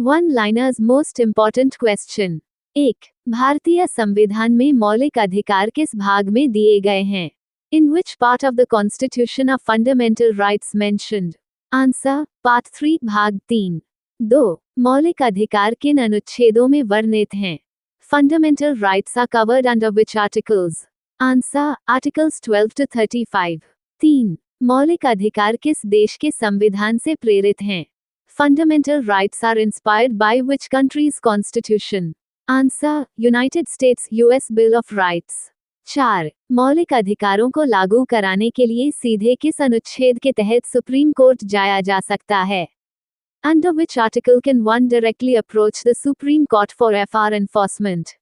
One liners most important question. 1. भारतीय संविधान में मौलिक अधिकार किस भाग में दिए गए हैं? In which part of the Constitution are fundamental rights mentioned? Answer: Part 3 भाग 3। 2. मौलिक अधिकार किन अनुच्छेदों में वर्णित हैं? Fundamental rights are covered under which articles? Answer: Articles 12 to 35। 3. मौलिक अधिकार किस देश के संविधान से प्रेरित हैं? Fundamental rights are inspired by which country's constitution? Answer: United States US Bill of Rights। 4. मौलिक अधिकारों को लागू कराने के लिए सीधे किस अनुच्छेद के तहत सुप्रीम कोर्ट जाया जा सकता है? Under which article can one directly approach the Supreme Court for FR enforcement?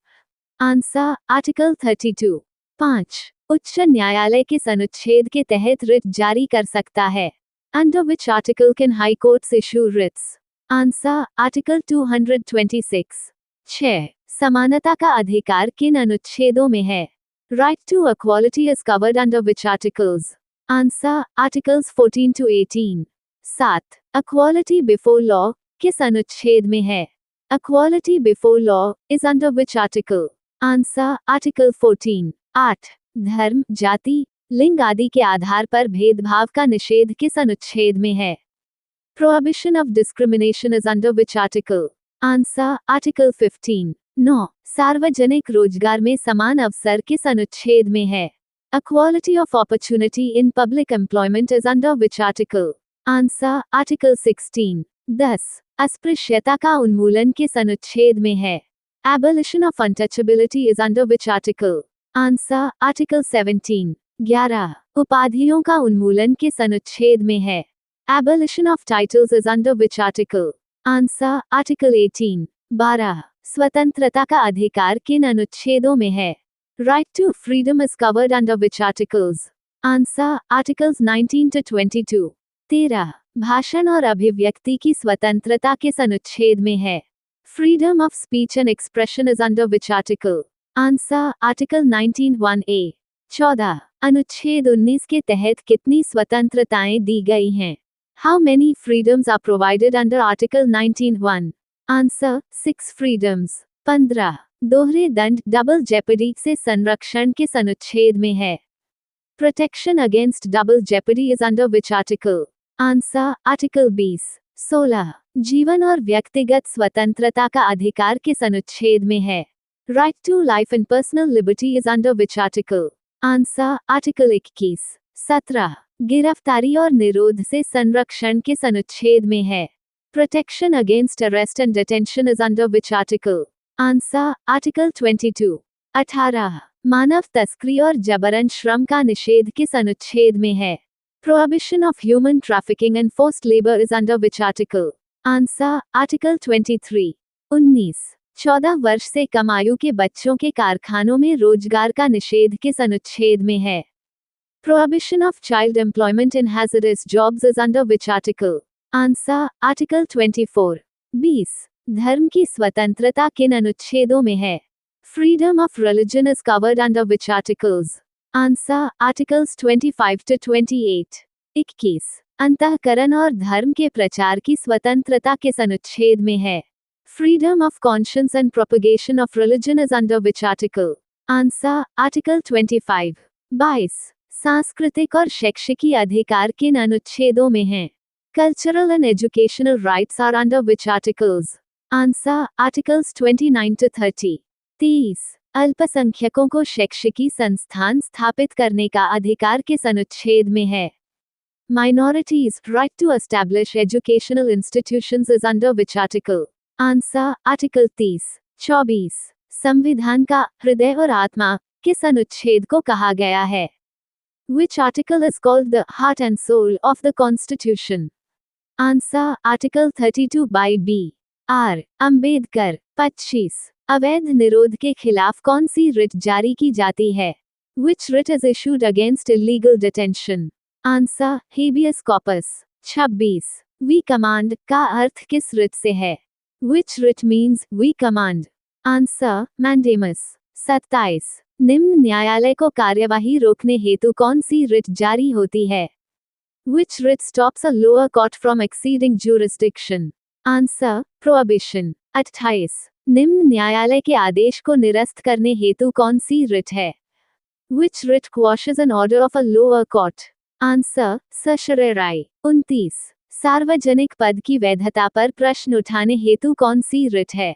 Answer: Article 32। 5. उच्च न्यायालय किस अनुच्छेद के तहत रिट जारी कर सकता है? Under which article can high courts issue writs? Answer: Article 226। 6. समानता का अधिकार किन अनुच्छेदों में है? Right to equality is covered under which articles? Answer: Articles 14 to 18। 7. Equality before law किस अनुच्छेद में है? Equality before law is under which article? Answer: Article 14। 8. धर्म, जाति, लिंग आदि के आधार पर भेदभाव का निषेध किस अनुच्छेद में है? Prohibition of discrimination is under which article? Answer: Article 15। 9. सार्वजनिक रोजगार में समान अवसर किस अनुच्छेद में है? Equality of opportunity in public employment is under which article? Answer: Article 16। 10. अस्पृश्यता का उन्मूलन किस अनुच्छेद में है? Abolition of untouchability is under which article? Answer: Article 17। 11. उपाधियों का उन्मूलन किस अनुच्छेद में है? Abolition of titles is under which article? Answer: Article 18। 12. स्वतंत्रता का अधिकार किन अनुच्छेदों में है? Right to freedom is covered under which articles? Answer: Articles 19 to 22। 13. भाषण और अभिव्यक्ति की स्वतंत्रता किस अनुच्छेद में है? Freedom of speech and expression is under which article? Answer: Article 19(1)(a। 14. अनुच्छेद 19 के तहत कितनी स्वतंत्रताएं दी गई हैं? How many freedoms are provided under Article 19(1)? Answer: 6 freedoms। 15. दोहरे दंड डबल जेपडी से संरक्षण किस अनुच्छेद में है? Protection against double jeopardy is under which article? Answer: Article 20। 16. जीवन और व्यक्तिगत स्वतंत्रता का अधिकार किस अनुच्छेद में है? Right to life and personal liberty is under which article? Answer: Article 21। 17. गिरफ्तारी और निरोध से संरक्षण किस अनुच्छेद में है? Protection against arrest and detention is under which article? Answer: Article 22। 18. मानव तस्करी और जबरन श्रम का निषेध किस अनुच्छेद में है? Prohibition of human trafficking and forced labor is under which article? Answer: Article 23। 19. 14 वर्ष से कम आयु के बच्चों के कारखानों में रोजगार का निषेध किस अनुच्छेद में है? Prohibition of child employment in hazardous jobs is under which article? Answer: Article 24। 20. धर्म की स्वतंत्रता किन अनुच्छेदों में है? Freedom of religion is covered under which articles? Answer: Articles 25 to 28। 21. अंतःकरण और धर्म के प्रचार की स्वतंत्रता किस अनुच्छेद में है? Freedom of conscience and propagation of religion is under which article? Answer: Article 25। 22. सांस्कृतिक और शैक्षिकी अधिकार किन अनुच्छेदों में हैं? Cultural and educational rights are under which articles? Answer: Articles 29 to 30। 23. अल्पसंख्यकों को शैक्षिकी संस्थान स्थापित करने का अधिकार किस अनुच्छेद में है? Minorities' right to establish educational institutions is under which article? Answer: Article 30। 24. संविधान का हृदय और आत्मा किस अनुच्छेद को कहा गया है? Which article is called the heart and soul of the Constitution? Answer: Article 32 by B. R. Ambedkar. 25. अवैध निरोध के खिलाफ कौन सी रिट जारी की जाती है? Which writ is issued against illegal detention? Answer: Habeas corpus। 26. We command का अर्थ किस रिट से है? Which writ means we command? Answer: Mandamus। 27. निम्न न्यायालय को कार्यवाही रोकने हेतु कौन सी रिट जारी होती है? Which writ stops a lower court from exceeding jurisdiction? Answer prohibition. 28 निम्न न्यायालय के आदेश को निरस्त करने हेतु कौन सी रिट है? Which writ quashes an order of a lower court? Answer सर्सराई। 29 सार्वजनिक पद की वैधता पर प्रश्न उठाने हेतु कौन सी रिट है?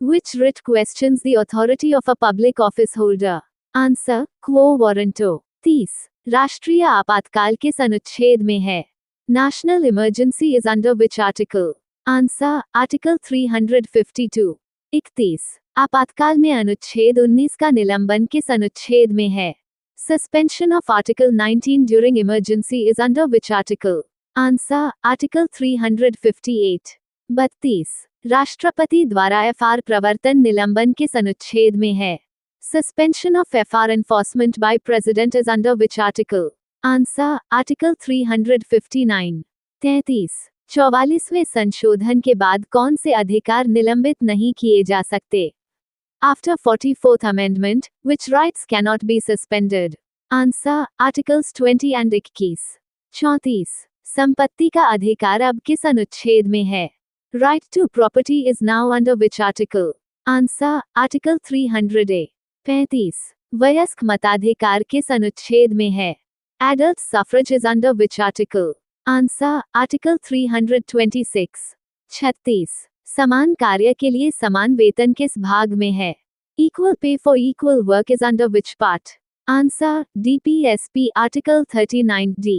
Which writ questions the authority of a public office holder? Answer quo warranto. 30 राष्ट्रीय आपातकाल किस अनुच्छेद में है? National emergency is under which article? Answer article 352। 31 आपातकाल में अनुच्छेद 19 का निलंबन किस अनुच्छेद में है? Suspension of Article 19 during emergency is under which article? Answer article 358। 32 राष्ट्रपति द्वारा एफआर प्रवर्तन निलंबन किस अनुच्छेद में है? Suspension of FR enforcement by President is under which article? Answer article 359। 33 44वें संशोधन के बाद कौन से अधिकार निलंबित नहीं किए जा सकते? After 44th amendment, which rights cannot be suspended? Answer articles 20 and 21। 34 संपत्ति का अधिकार अब किस अनुच्छेद में है? Right to property is now under which article? Answer article 300A। 35 वयस्क मताधिकार किस अनुच्छेद में है? Adult suffrage is under which article? Answer article 326। 36 समान कार्य के लिए समान वेतन किस भाग में है? Equal pay for equal work is under which part? Answer DPSP article 39D।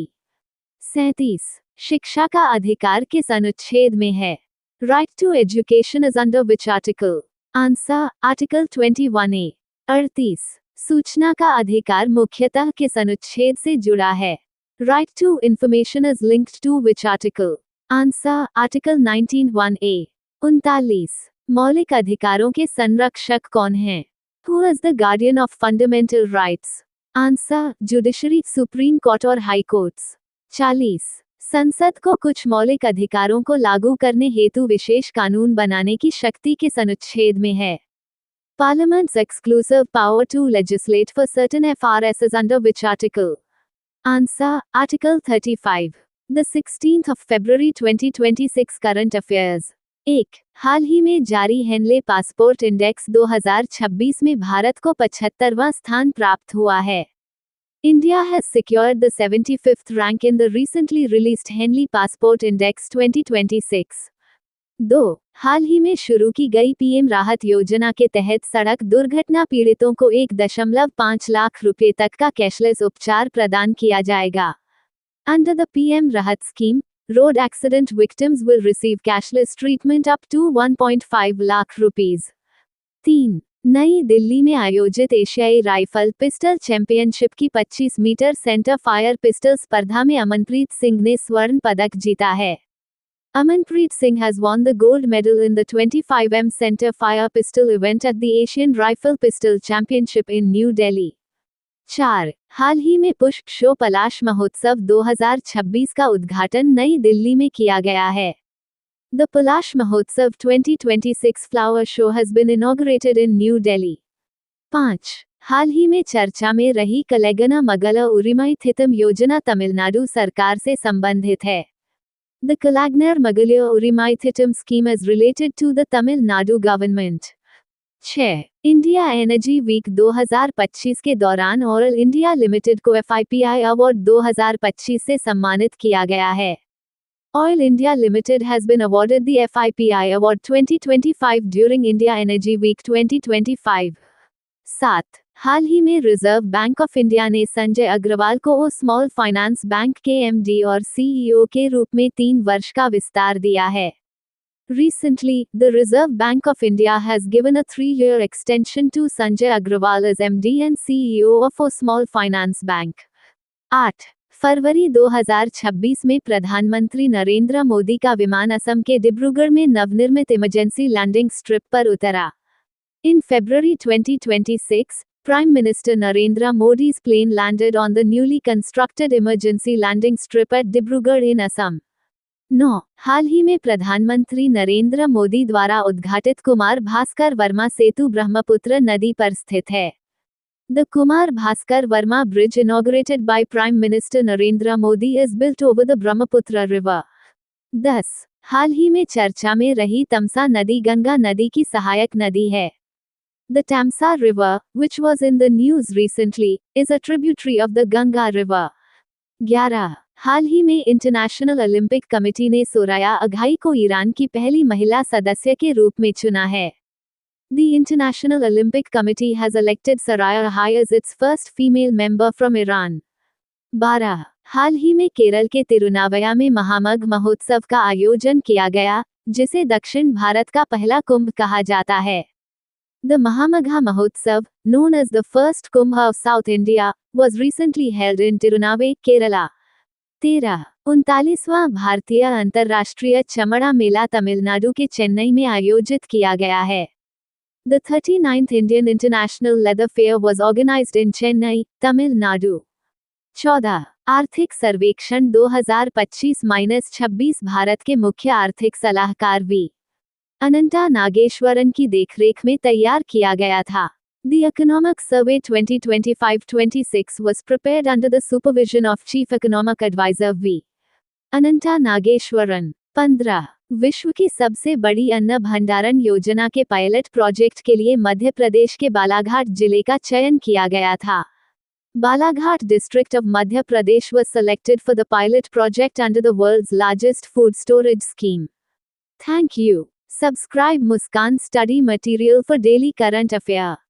37 शिक्षा का अधिकार किस अनुच्छेद में है? Right to education is under which article? Answer article 21A। 38 सूचना का अधिकार मुख्यतः किस अनुच्छेद से जुड़ा है? Right to information is linked to which article? Answer article 19(1)A। 39 मौलिक अधिकारों के संरक्षक कौन हैं? Who is the guardian of fundamental rights? Answer judiciary, supreme court और हाई कोर्ट्स। 40 संसद को कुछ मौलिक अधिकारों को लागू करने हेतु विशेष कानून बनाने की शक्ति किस अनुच्छेद में है? Parliament's exclusive power to legislate for certain FRS is under which article? Answer Article 35. The 16th of February 2026 Current Affairs। 1. हाल ही में जारी हेनले पासपोर्ट इंडेक्स 2026 में भारत को 75वां स्थान प्राप्त हुआ है। India has secured the 75th rank in the recently released Henley Passport Index 2026। 2. हाल ही में शुरू की गई पीएम राहत योजना के तहत सड़क दुर्घटना पीड़ितों को 1.5 लाख रुपए तक का कैशलेस उपचार प्रदान किया जाएगा। Under the PM Rahat scheme, road accident victims will receive cashless treatment up to 1.5 lakh rupees। 3. नई दिल्ली में आयोजित एशियाई राइफल पिस्टल चैंपियनशिप की 25 मीटर सेंटर फायर पिस्टल स्पर्धा में अमनप्रीत सिंह ने स्वर्ण पदक जीता है। Amanpreet Singh has won the gold medal in the 25m center fire pistol event at the Asian Rifle Pistol Championship in New Delhi। 4. हाल ही में पुष्प शो पलाश महोत्सव 2026 का उद्घाटन नई दिल्ली में किया गया है। The Palash Mahotsav 2026 flower show has been inaugurated in New Delhi। 5. हाल ही में चर्चा में रही कलेगना मगला उरिमाई थितम योजना तमिलनाडु सरकार से संबंधित है। The Kalagnar Magalya Urimai Thitam scheme is related to the Tamil Nadu government। 6. India energy week 2025 के दौरान ऑयल इंडिया लिमिटेड को FIPI अवार्ड 2025 से सम्मानित किया गया है। Oil India Limited has been awarded the FIPI Award 2025 during India Energy Week 2025। 7. हाल ही में reserve bank of India ने संजय अग्रवाल को ओ स्मॉल फाइनेंस बैंक के MD और CEO के रूप में 3 वर्ष का विस्तार दिया है। Recently, the Reserve Bank of India has given a 3-year extension to Sanjay Agrawal as MD and CEO of O Small Finance Bank। 8. फरवरी 2026 में प्रधानमंत्री नरेंद्र मोदी का विमान असम के डिब्रूगढ़ में नवनिर्मित इमरजेंसी लैंडिंग स्ट्रिप पर उतरा। In February 2026, Prime Minister Narendra Modi's plane landed on the newly constructed emergency landing strip at Dibrugarh in Assam। 9. हाल ही में प्रधानमंत्री नरेंद्र मोदी द्वारा उद्घाटित कुमार भास्कर वर्मा सेतु ब्रह्मपुत्र नदी पर स्थित है। The Kumar Bhaskar Verma Bridge inaugurated by Prime Minister Narendra Modi is built over the Brahmaputra River। 10. हाल ही में चर्चा में रही तमसा नदी गंगा नदी की सहायक नदी है। The Tamsa River, which was in the news recently, is a tributary of the Ganga River. 11. हाल ही में इंटरनेशनल ओलंपिक कमेटी ने सोराया अघाई को ईरान की पहली महिला सदस्य के रूप में चुना है। The International Olympic Committee has elected Soraya Aghai as its first female member from Iran. 12. हाल ही में केरल के तिरुनावया में महामग महोत्सव का आयोजन किया गया, जिसे दक्षिण भारत का पहला कुंभ कहा जाता है। The Mahamagha Mahotsav, known as the first Kumbh of South India, was recently held in Tirunavai, Kerala. 13. 39वां भारतीय अंतर्राष्ट्रीय चमड़ा मेला तमिलनाडु के चेन्नई में आयोजित किया गया है। The 39th Indian International Leather Fair was organized in Chennai, Tamil Nadu. 14. आर्थिक सर्वेक्षण 2025-26 भारत के मुख्य आर्थिक सलाहकार वी. अनंता नागेश्वरन की देखरेख में तैयार किया गया था। The Economic Survey 2025-26 was prepared under the supervision of Chief Economic Advisor V. अनंता नागेश्वरन। 15. विश्व की सबसे बड़ी अन्न भंडारण योजना के पायलट प्रोजेक्ट के लिए मध्य प्रदेश के बालाघाट जिले का चयन किया गया था। Balaghat district of Madhya Pradesh was selected for the pilot project under the world's largest food storage scheme. Thank you. Subscribe Muskan Study Material for daily current affair.